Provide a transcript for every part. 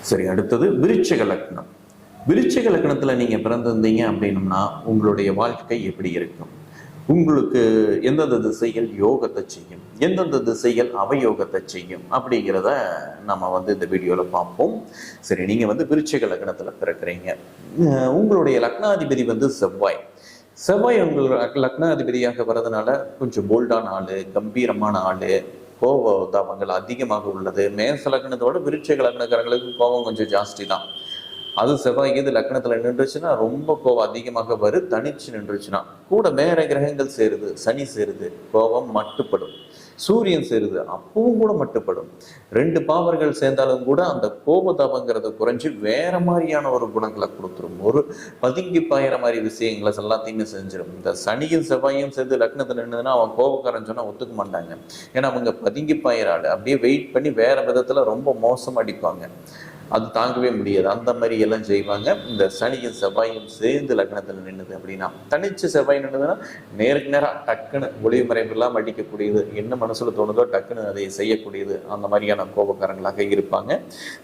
சரி, அடுத்தது விருச்சிக லக்னம். விருச்சிக லக்னத்துல நீங்க பிறந்திருந்தீங்க அப்படின்னா உங்களுடைய வாழ்க்கை எப்படி இருக்கும்? உங்களுக்கு எந்தெந்த திசைகள் யோகத்தை செய்யும், எந்தெந்த திசைகள் அவயோகத்தை செய்யும் அப்படிங்கிறத நம்ம இந்த வீடியோவில் பார்ப்போம். சரி, நீங்கள் விருச்சிக லக்னத்தில் பிறக்கிறீங்க. உங்களுடைய லக்னாதிபதி செவ்வாய். செவ்வாய் உங்கள் லக்னாதிபதியாக வர்றதுனால கொஞ்சம் போல்டான ஆள், கம்பீரமான ஆள், கோபதாபங்கள் அதிகமாக உள்ளது. மேச லக்னத்தோட விருச்சிக லக்னக்காரங்களுக்கு கோபம் கொஞ்சம் ஜாஸ்தி தான். அது செவ்வாய்க்கு இது லக்னத்தில் நின்றுச்சுன்னா ரொம்ப கோபம் அதிகமாக வரும். தனிச்சு நின்றுச்சுன்னா கூட வேற கிரகங்கள் சேருது, சனி சேருது, கோபம் மட்டுப்படும். சூரியன் சேருது, அப்பவும் கூட மட்டுப்படும். 2 பாவர்கள் சேர்ந்தாலும் கூட அந்த கோபதாபங்கிறத குறைஞ்சி வேற மாதிரியான ஒரு குணங்களை கொடுத்துரும். ஒரு பதுங்கி பாயிற மாதிரி விஷயங்களை எல்லாத்தையுமே செஞ்சிடும். இந்த சனியும் செவ்வாயும் சேர்ந்து லக்னத்தில் நின்றுதுன்னா அவன் கோபக்காரன் சொன்னா ஒத்துக்க மாட்டாங்க. ஏன்னா அவங்க பதுங்கி பாயிறாள் அப்படியே வெயிட் பண்ணி வேற விதத்துல ரொம்ப மோசம் அடிப்பாங்க. அது தாங்கவே முடியாது. அந்த மாதிரி எல்லாம் செய்வாங்க. இந்த சனியும் செவ்வாயும் சேர்ந்து லக்னத்தில் நின்றுது அப்படின்னா, தனிச்சு செவ்வாய் நின்றுதுன்னா நேருக்கு நேரம் டக்குன்னு ஒளிவு மறைவு இல்லாமல் அடிக்கக்கூடியது, என்ன மனசுல தோணுதோ டக்குன்னு அதை செய்யக்கூடியது, அந்த மாதிரியான கோபக்காரங்களாக இருப்பாங்க.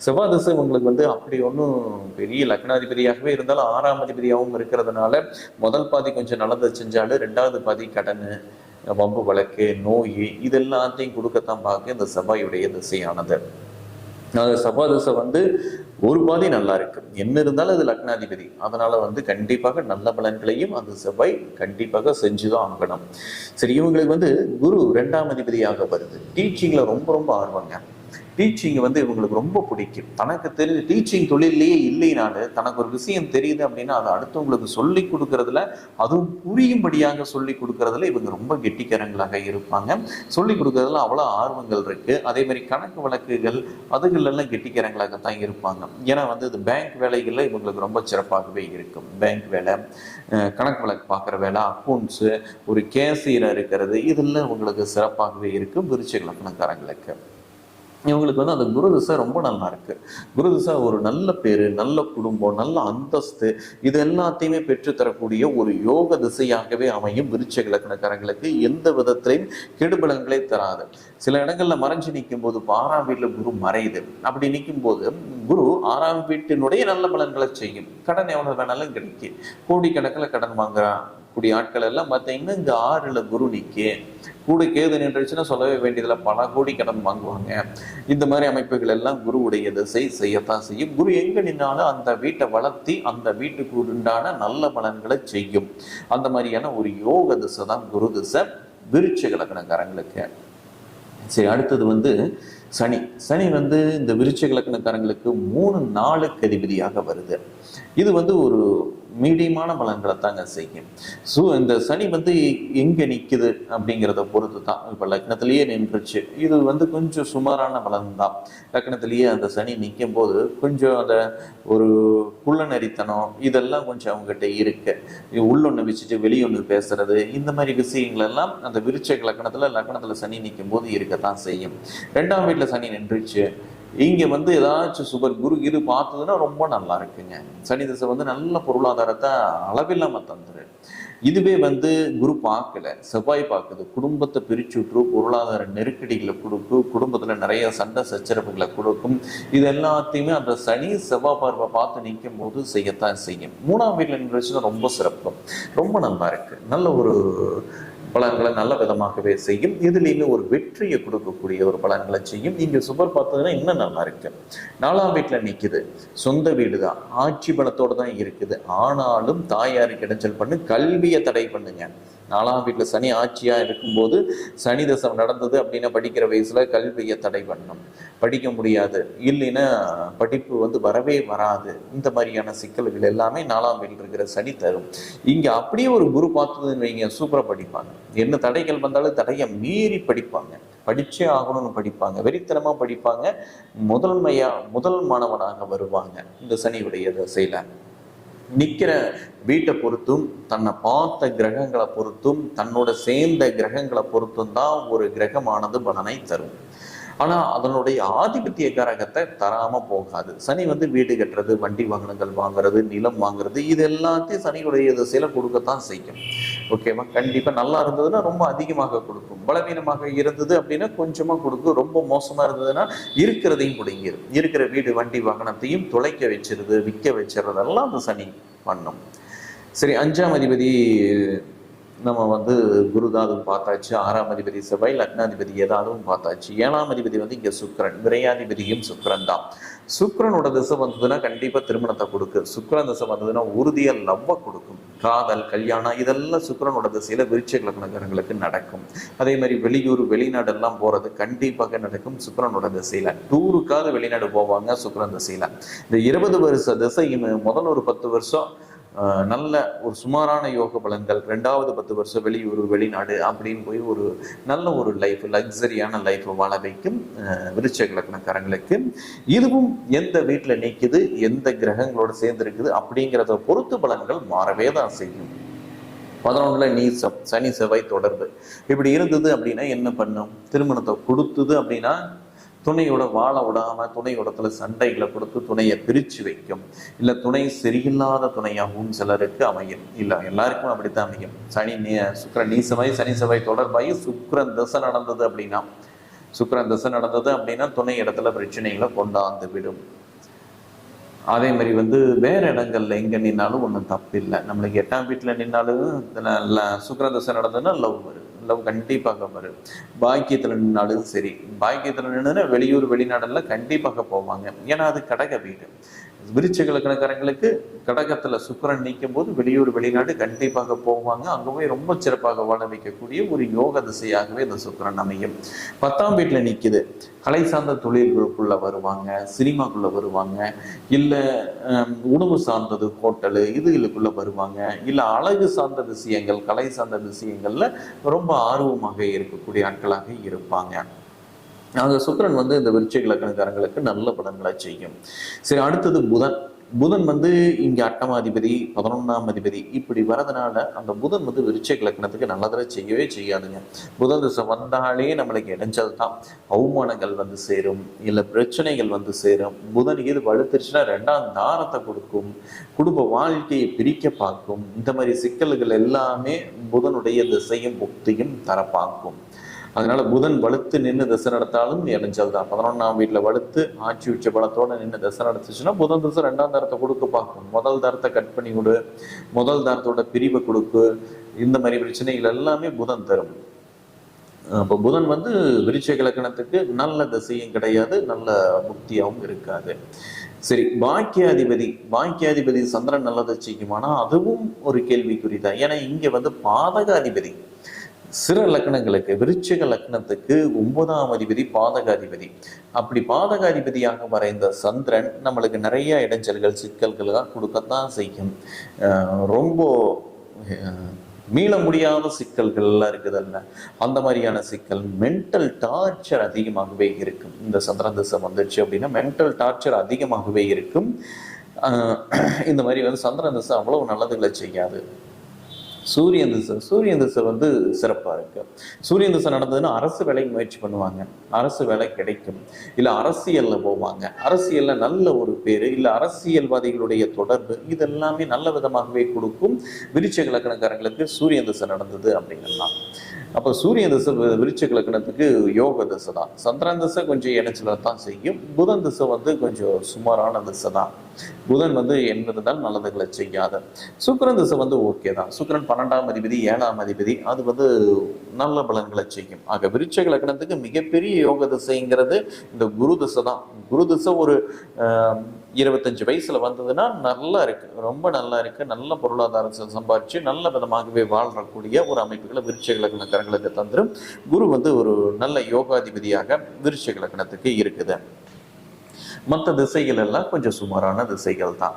செவ்வாய் திசை உங்களுக்கு அப்படி ஒன்றும் பெரிய லக்னாதிபதியாகவே இருந்தாலும் 6ஆம் அதிபதியாகவும் இருக்கிறதுனால முதல் பாதி கொஞ்சம் நல்லதை செஞ்சாலும் 2வது பாதி கடன், வம்பு வழக்கு, நோய் இது எல்லாத்தையும் கொடுக்கத்தான் பார்க்க இந்த செவ்வாயுடைய திசையானது. செவ்வாய் திசை ஒரு பாதி நல்லா இருக்கு. என்ன இருந்தாலும் அது லக்னாதிபதி, அதனால கண்டிப்பாக நல்ல பலன்களையும் அந்த செவ்வாய் கண்டிப்பாக செஞ்சுதான் ஆகணும். சரி, இவங்களுக்கு குரு 2ஆம் அதிபதியாக வருது. டீச்சிங்ல ரொம்ப ரொம்ப ஆர்வங்க. டீச்சிங் இவங்களுக்கு ரொம்ப பிடிக்கும். தனக்கு தெரிஞ்ச டீச்சிங் தொழிலேயே இல்லைனாலும் தனக்கு ஒரு விஷயம் தெரியுது அப்படின்னா அதை அடுத்தவங்களுக்கு சொல்லி கொடுக்கறதுல, அதுவும் புரியும்படியாக சொல்லி கொடுக்கறதுல இவங்க ரொம்ப கெட்டிக்காரங்களாக இருப்பாங்க. சொல்லி கொடுக்கறதுல அவ்வளோ ஆர்வங்கள் இருக்கு. அதே மாதிரி கணக்கு வழக்குகள் அதுகளெல்லாம் கெட்டிக்காரங்களாகத்தான் இருப்பாங்க. ஏன்னா இது பேங்க் வேலைகளில் இவங்களுக்கு ரொம்ப சிறப்பாகவே இருக்கும். பேங்க் வேலை, கணக்கு வழக்கு பார்க்குற வேலை, அக்கௌண்ட்ஸு, ஒரு கேசியராக இருக்கிறது, இதெல்லாம் இவங்களுக்கு சிறப்பாகவே இருக்கும். விருச்சிக லக்னக்காரங்களுக்கு இவங்களுக்கு அந்த குரு திசை ரொம்ப நல்லா இருக்கு. குரு திசை ஒரு நல்ல பேரு, நல்ல குடும்பம், நல்ல அந்தஸ்து, இது எல்லாத்தையுமே பெற்றுத்தரக்கூடிய ஒரு யோக திசையாகவே அமையும். விருச்சிக லக்னக்காரங்களுக்கு எந்த விதத்திலையும் கெடுபலன்களை தராது. சில இடங்கள்ல மறைஞ்சு நிற்கும் போது 6ஆம் வீட்டுல குரு மறையுது. அப்படி நிற்கும் போது குரு 6ஆம் வீட்டினுடைய நல்ல பலன்களை செய்யும். கடன் எவ்வளவு வேணாலும் கிடைக்கும். கோடிக்கணக்கில் கடன் வாங்குறான் கூடிய ஆட்கள் எல்லாம் பார்த்தீங்கன்னா இந்த 6ல் குரு நிற்க கூட கேது நின்றுச்சுன்னா சொல்லவே வேண்டியதில் பல கோடி கடன் வாங்குவாங்க. இந்த மாதிரி அமைப்புகள் எல்லாம் குருவுடைய திசை செய்யத்தான் செய்யும். குரு எங்க நின்னாலும் அந்த வீட்டை வளர்த்தி அந்த வீட்டுக்கு உண்டான நல்ல பலன்களை செய்யும். அந்த மாதிரியான ஒரு யோக திசை தான் குரு திசை விருச்சிக லக்னக்காரங்களுக்கு. சரி, அடுத்தது சனி. சனி இந்த விருச்சிக லக்னக்காரங்களுக்கு 3 நாளுக்கு அதிபதியாக வருது. இது ஒரு மீடியமான பலன்களை தாங்க செய்யும். இந்த சனி எங்க நிற்குது அப்படிங்கிறத பொறுத்து தான். இப்போ லக்னத்திலேயே நின்றுச்சு, இது கொஞ்சம் சுமாரான பலன் தான். லக்னத்திலேயே அந்த சனி நிற்கும் போது கொஞ்சம் அந்த ஒரு குள்ளநரித்தனம் இதெல்லாம் கொஞ்சம் அவங்ககிட்ட இருக்கு. உள்ளொன்று வச்சுட்டு வெளியொன்று பேசுறது, இந்த மாதிரி விஷயங்கள் எல்லாம் அந்த விருச்சிக லக்னத்தில் சனி நிற்கும் போது இருக்கத்தான் செய்யும். 2ஆம் வீட்டில் சனி நின்றுச்சு, இங்க ஏதாச்சும் சுபர் குரு இரு பார்த்ததுன்னா ரொம்ப நல்லா இருக்குங்க. சனி திசை நல்ல பொருளாதாரத்தை அளவில்லாம தந்துரு. இதுவே குரு பார்க்கல, செவ்வாய் பார்க்குது, குடும்பத்தை பிரிச்சு விட்டுரும், பொருளாதார நெருக்கடிகளை கொடுக்கும், குடும்பத்துல நிறைய சண்டை சச்சரவுகளை கொடுக்கும். இது எல்லாத்தையுமே அந்த சனி செவ்வாய் பார்வை பார்த்து நிற்கும் போது செய்யத்தான் செய்யும். 3ஆம் வீட்டில் நின்றுச்சுன்னா ரொம்ப சிறப்பு, ரொம்ப நல்லா இருக்கு. நல்ல ஒரு பலன்களை நல்ல விதமாகவே செய்யும். இதுலேயுமே ஒரு வெற்றியை கொடுக்கக்கூடிய ஒரு பலன்களை செய்யும். இங்கே சுபர் பார்த்ததுன்னா இன்னும் நல்லா இருக்கு. 4ஆம் வீட்டில் நிற்குது, சொந்த வீடு தான், ஆட்சி பலத்தோடு தான் இருக்குது. ஆனாலும் தாயாருக்கு இடைஞ்சல் பண்ணு, கல்வியை தடை பண்ணுங்க. 4ஆம் வீட்டில் சனி ஆட்சியா இருக்கும்போது சனி தசம் நடந்தது அப்படின்னா படிக்கிற வயசுல கல்வியை தடை பண்ணணும், படிக்க முடியாது, இல்லைன்னா படிப்பு வரவே வராது. இந்த மாதிரியான சிக்கல்கள் எல்லாமே 4ஆம் வீட்டில் இருக்கிற சனி தரும். இங்க அப்படியே ஒரு குரு பார்த்ததுன்னு வைங்க, சூப்பரா படிப்பாங்க. என்ன தடைகள் வந்தாலும் தடையை மீறி படிப்பாங்க, படிச்சே ஆகணும்னு படிப்பாங்க, வெறித்தனமா படிப்பாங்க, முதல் மாணவனாக வருவாங்க. இந்த சனியுடைய திசையில நிற்கிற வீட்டை பொறுத்தும், தன்னை பார்த்த கிரகங்களை பொறுத்தும், தன்னோட சேர்ந்த கிரகங்களை பொறுத்தும் தான் ஒரு கிரகமானது பலனை தரும். ஆனா அதனுடைய ஆதிபத்திய காரகத்தை தராம போகாது. சனி வீடு கட்டுறது, வண்டி வாகனங்கள் வாங்குறது, நிலம் வாங்குறது, இது எல்லாத்தையும் சனியுடைய திசையில கொடுக்கத்தான் செய்யும். ஓகேவா? கண்டிப்பா நல்லா இருந்ததுன்னா ரொம்ப அதிகமாக கொடுக்கும். பலவீனமாக இருந்தது அப்படின்னா கொஞ்சமா கொடுக்கும், ரொம்ப மோசமா இருந்ததுன்னா இருக்கிறதையும் பிடுங்கிடும். இருக்கிற வீடு வண்டி வாகனத்தையும் தொலைக்க வச்சிருது, விற்க வச்சிருறதெல்லாம் அந்த சனி பண்ணும். சரி, 5ஆம் அதிபதி நம்ம வந்து குருதான், அதுவும் பார்த்தாச்சு. 6ஆம் அதிபதி செவ்வாய், லக்னாதிபதி ஏதாதும் பார்த்தாச்சு. 7ஆம் அதிபதி வந்து இங்க சுக்கிரன், விரையாதிபதியும் சுக்கிரன் தான். சுக்கிரனோட திசை வந்ததுன்னா கண்டிப்பா திருமணத்தை கொடுக்கு. சுக்கிரன் திசை வந்ததுன்னா உறுதியா லவ்வ கொடுக்கும். காதல், கல்யாணம் இதெல்லாம் சுக்கிரனோட திசையில விருச்சிக லக்னக்காரங்களுக்கு நடக்கும். அதே மாதிரி வெளியூர் வெளிநாடு எல்லாம் போறது கண்டிப்பாக நடக்கும் சுக்கிரனோட திசையில. டூருக்காவது வெளிநாடு போவாங்க சுக்கிரன் திசையில. இந்த 20 வருஷ திசையும் முதல் ஒரு 10 வருஷம் நல்ல ஒரு சுமாரான யோக பலன்கள், 2வது 10 வருஷம் வெளியூர் வெளிநாடு அப்படின்னு போய் ஒரு நல்ல ஒரு லைஃப், லக்ஸரியான லைஃப் வாழ வைக்கும் விருச்சிக லக்னக்காரங்களுக்கு. இதுவும் எந்த வீட்டில் நீக்குது, எந்த கிரகங்களோட சேர்ந்து இருக்குது அப்படிங்கிறத பொறுத்து பலன்கள் மாறவே தான் செய்யும். 11ல நீசம், சனி செவ்வாய் தொடர்பு இப்படி இருந்தது அப்படின்னா என்ன பண்ணும்? திருமணத்தை கொடுத்தது அப்படின்னா துணையோட வாழ விடாம துணையோடத்துல சண்டைகளை கொடுத்து துணையை பிரிச்சு வைக்கும். இல்ல துணை சரியில்லாத துணையாகவும் சிலருக்கு அமையும். இல்ல எல்லாருக்கும் அப்படித்தான் அமையும். சுக்கிரன் நீசமாய் சனி செவ்வாய் தொடர்பாகி சுக்கிரன் தசை நடந்தது அப்படின்னா துணை இடத்துல பிரச்சனைகளை கொண்டாந்து விடும். அதே மாதிரி வந்து வேற இடங்கள்ல எங்க நின்னாலும் ஒன்றும் தப்பு இல்லை. நம்மளுக்கு 8ஆம் வீட்டுல நின்னாலும் சுக்கிரன் தசை நடந்ததுன்னா லவ் வரும். லவ் கண்டிப்பாக வரும். பாக்கியத்துல நின்னாலும் சரி, பாக்கியத்துல நின்றுன்னா வெளியூர் வெளிநாடுல கண்டிப்பாக போவாங்க. ஏன்னா அது கடக வீடு. விருச்சிக லக்னக்காரங்களுக்கு கடகத்துல சுக்கிரன் நீக்கும் போது வெளியூர் வெளிநாடு கண்டிப்பாக போவாங்க. அங்க போய் ரொம்ப சிறப்பாக வாழ வைக்கக்கூடிய ஒரு யோக திசையாகவே இந்த சுக்கிரன் அமையும். 10ஆம் வீட்டுல நிக்குது. கலை சார்ந்த தொழில்களுக்குள்ள வருவாங்க, சினிமாக்குள்ள வருவாங்க, இல்ல உணவு சார்ந்தது ஹோட்டலு இதுகளுக்குள்ள வருவாங்க, இல்ல அழகு சார்ந்த விஷயங்கள், கலை சார்ந்த விஷயங்கள்ல ரொம்ப ஆர்வமாக இருக்கக்கூடிய ஆட்களாக இருப்பாங்க. அந்த சுக்கிரன் வந்து இந்த விருச்சிக லக்னக்காரங்களுக்கு நல்ல பலன்களை செய்யும். சரி, அடுத்தது புதன். புதன் வந்து இங்க 8ஆம் அதிபதி 11ஆம் அதிபதி இப்படி வரதுனால அந்த புதன் வந்து விருச்சிக லக்னத்துக்கு நல்லதில் செய்யவே செய்யாதுங்க. புதன் திசை வந்தாலே நம்மளுக்கு இடைஞ்சல் தான். அவமானங்கள் வந்து சேரும், இல்லை பிரச்சனைகள் வந்து சேரும். புதன் இது வலுத்துருச்சுன்னா 2ஆம் தாரத்தை கொடுக்கும், குடும்ப வாழ்க்கையை பிரிக்க பார்க்கும். இந்த மாதிரி சிக்கல்கள் எல்லாமே புதனுடைய திசையும் புக்தியும் தர பார்க்கும். அதனால புதன் வலுத்து நின்று திசை நடத்தாலும் இடைஞ்சல் தான். 11ஆம் வீட்டுல வலுத்து ஆட்சி உச்ச பலத்தோட நின்று திசை நடத்துச்சுன்னா புதன் திசை 2ஆம் தாரத்தை கொடுக்க பார்க்கும். முதல் தாரத்தை கட் பண்ணி விடு, முதல் தாரத்தோட பிரிவை கொடுக்கு. இந்த மாதிரி பிரச்சனைகள் எல்லாமே புதன் தரும். அப்போ புதன் வந்து விருச்சிக லக்னத்துக்கு நல்ல திசையும் கிடையாது, நல்ல புக்தியாகவும் இருக்காது. சரி, பாக்கியாதிபதி சந்திரன் நல்லதை செய்யுமானா அதுவும் ஒரு கேள்விக்குறிதான். ஏன்னா இங்க வந்து பாதகாதிபதி சிற லக்னங்களுக்கு, விருச்சிக லக்னத்துக்கு 9ஆம் அதிபதி பாதகாதிபதி. அப்படி பாதகாதிபதியாக மறைந்த சந்திரன் நம்மளுக்கு நிறைய இடைஞ்சல்கள் சிக்கல்கள்லாம் கொடுக்கத்தான் செய்யும். ரொம்ப மீள முடியாத சிக்கல்கள்லாம் இருக்குதுல்ல, அந்த மாதிரியான சிக்கல், மென்டல் டார்ச்சர் அதிகமாகவே இருக்கும். இந்த சந்திரன் திசை வந்துச்சு அப்படின்னா மென்டல் டார்ச்சர் அதிகமாகவே இருக்கும். இந்த மாதிரி வந்து சந்திரன் திசை அவ்வளவு நல்லதுகளை செய்யாது. சூரியன் திசை வந்து சிறப்பாக இருக்கு. சூரியன் திசை நடந்ததுன்னா அரசு வேலைக்கு முயற்சி பண்ணுவாங்க, அரசு வேலை கிடைக்கும். இல்லை அரசியல்ல போவாங்க, அரசியல்ல நல்ல ஒரு பேரு, இல்லை அரசியல்வாதிகளுடைய தொடர்பு, இதெல்லாமே நல்ல விதமாகவே கொடுக்கும். விருச்சிக லக்னக்காரங்களுக்கு சூரியன் திசை நடந்தது அப்படிங்கலாம். அப்போ சூரியன் திசை விருச்சிக லக்னத்துக்கு யோக திசை தான். சந்திரன் திசை கொஞ்சம் இணைச்சல தான் செய்யும். புதன் திசை வந்து கொஞ்சம் சுமாரான திசை தான். புதன் வந்து என்பதுதான் நல்லதுகளை செய்யாத. சுக்கிரன் திசை வந்து ஓகே தான். சுக்கிரன் 12ஆம் அதிபதி 7ஆம் அதிபதி, அது வந்து நல்ல பலன்களை செய்யும். ஆக விருச்சிக லக்னத்துக்கு மிகப்பெரிய யோக திசைங்கிறது இந்த குரு திசை தான். குரு திசை ஒரு 25 வயசுல வந்ததுன்னா நல்லா இருக்கு, ரொம்ப நல்லா இருக்கு. நல்ல பொருளாதாரத்தை சம்பாதிச்சு நல்ல விதமாகவே வாழ்றக்கூடிய ஒரு அமைப்புகளை விருச்சிக லக்னக்காரங்களுக்கு தந்துடும். குரு வந்து ஒரு நல்ல யோகாதிபதியாக விருச்சிக லக்னத்துக்கு இருக்குது. மற்ற திசைகள் எல்லாம் கொஞ்சம் சுமாரான திசைகள் தான்.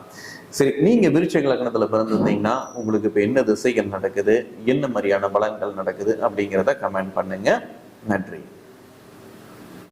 சரி, நீங்க விருச்சிக லக்னத்துல பிறந்திருந்தீங்கன்னா உங்களுக்கு இப்ப என்ன திசைகள் நடக்குது, என்ன மாதிரியான பலன்கள் நடக்குது அப்படிங்கிறத கமெண்ட் பண்ணுங்க. நன்றி.